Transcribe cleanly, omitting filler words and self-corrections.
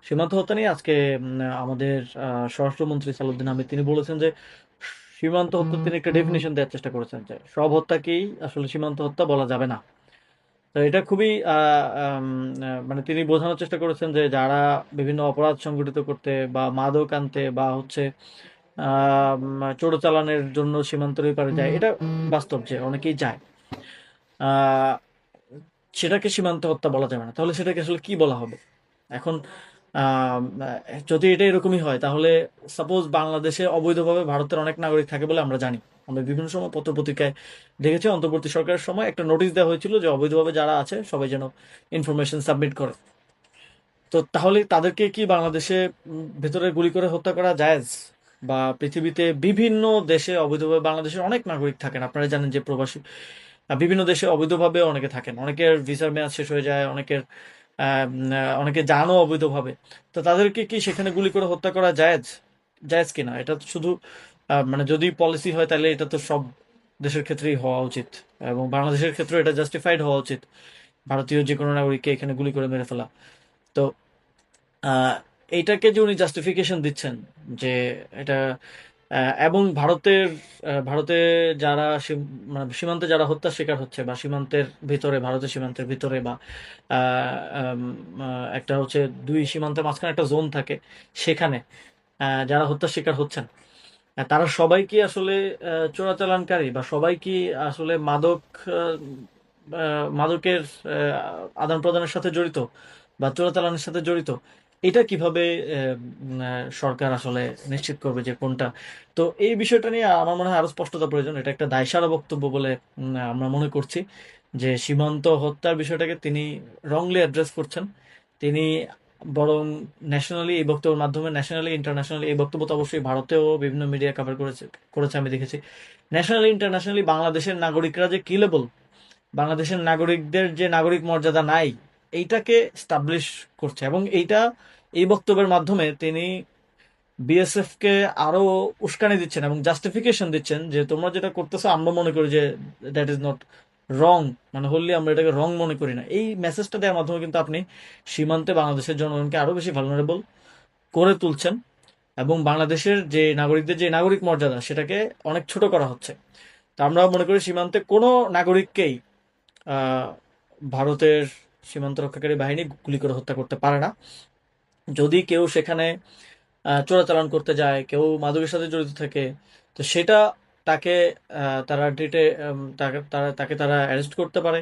সীমান্ত হত্যা নিয়ে আজকে আমাদের স্বরাষ্ট্রমন্ত্রী সালাউদ্দিন আহমেদ তিনি বলেছেন যে সীমান্ত হত্যার তিনি একটা ডেফিনিশন দেওয়ার চেষ্টা করেছেন যে সব হত্যাকেই আসলে সীমান্ত হত্যা বলা যাবে না। তো এটা খুবই মানে তিনি বোঝানোর চেষ্টা করেছেন যে যারা বিভিন্ন অপরাধ সংগঠিত করতে বা মাদক আনতে বা হচ্ছে চোরাচালানের জন্য সীমান্তের ওই পারে যায়, এটা বাস্তব যে অনেকেই যায়। আহ, সেটাকে সীমান্ত হত্যা বলা যাবে না, তাহলে সেটাকে আসলে কি বলা হবে এখন? আহ, যদি এটা এরকমই হয় তাহলে সাপোজ বাংলাদেশে অবৈধভাবে ভারতের অনেক নাগরিক থাকে বলে আমরা জানি। আমরা বিভিন্ন সময় পত্রপত্রিকায় দেখেছি অন্তর্বর্তী সরকারের সময় একটা নোটিশ দেওয়া হয়েছিল যে অবৈধভাবে যারা আছে সবাই যেন ইনফরমেশন সাবমিট করে। তো তাহলে তাদেরকে কি বাংলাদেশে ভেতরে গুলি করে হত্যা করা জায়েজ? বা পৃথিবীতে বিভিন্ন দেশে অবৈধভাবে বাংলাদেশের অনেক নাগরিক থাকেন, আপনারা জানেন যে প্রবাসী বিভিন্ন দেশে অবৈধভাবে অনেকে থাকেন, অনেকের ভিসার মেয়াদ শেষ হয়ে যায়, অনেকের অনেকে জানও অবৈধভাবে। তো তাদেরকে কি সেখানে গুলি করে হত্যা করা জায়েজ? জায়েজ কিনা এটা তো শুধু মানে যদি পলিসি হয় তাহলে এটা তো সব দেশের ক্ষেত্রেই হওয়া উচিত, এবং বাংলাদেশের ক্ষেত্রে এটা জাস্টিফাইড হওয়া উচিত ভারতীয় যে কোনো নাগরিককে এখানে গুলি করে মেরে ফেলা। তো আহ, এইটাকে যে উনি জাস্টিফিকেশন দিচ্ছেন যে এটা এবং ভারতে যারা মানে সীমান্তে যারা হত্যার শিকার হচ্ছে বা সীমান্তের ভিতরে, ভারতের সীমান্তের ভিতরে বা আহ, আম, একটা হচ্ছে দুই সীমান্তের মাঝখানে একটা জোন থাকে, সেখানে যারা হত্যার শিকার হচ্ছেন, তারা সবাই কি আসলে চোরাচালানকারী বা সবাই কি আসলে মাদকের আদান প্রদানের সাথে জড়িত বা চোরাচালানের সাথে জড়িত? এটা কিভাবে সরকার আসলে নিশ্চিত করবে যে কোনটা? তো এই বিষয়টা নিয়ে আমার মনে হয় আরো স্পষ্টতা প্রয়োজন। এটা একটা দায়সারা বক্তব্য বলে আমরা মনে করছি যে সীমান্ত হত্যার বিষয়টাকে তিনি রংলি অ্যাড্রেস করছেন। তিনি বরং ন্যাশনালি এই বক্তব্যের মাধ্যমে, ন্যাশনালি ইন্টারন্যাশনালি এই বক্তব্য তো অবশ্যই ভারতেও বিভিন্ন মিডিয়া কভার করেছে করেছে আমি দেখেছি। ন্যাশনালি ইন্টারন্যাশনালি বাংলাদেশের নাগরিকরা যে কিলেবল, বাংলাদেশের নাগরিকদের যে নাগরিক মর্যাদা নাই, এইটাকে স্টাবলিশ করছে। এবং এইটা এই বক্তব্যের মাধ্যমে তিনি বিএসএফ কে আরো উস্কানি দিচ্ছেন এবং জাস্টিফিকেশন দিচ্ছেন যে তোমরা যেটা করতেছো আমরা মনে করি যে দ্যাট ইজ নট রং, মানে হললি আমরা এটাকে রং মনে করি না। এই মেসেজটা দেওয়ার মাধ্যমে কিন্তু আপনি সীমান্তে বাংলাদেশের জনগণকে আরো বেশি ভালনারেবল করে তুলছেন, এবং বাংলাদেশের যে নাগরিকদের যে নাগরিক মর্যাদা সেটাকে অনেক ছোট করা হচ্ছে। তা আমরা মনে করি সীমান্তে কোনো নাগরিককেই আহ, ভারতের সীমান্ত রক্ষাকারী বাহিনী গুলি করে হত্যা করতে পারে না। যদি কেউ সেখানে চোরাচালান করতে যায়, কেউ মাদকের সাথে জড়িত থাকে, তো সেটা তাকে তারা তাকে তারা অ্যারেস্ট করতে পারে।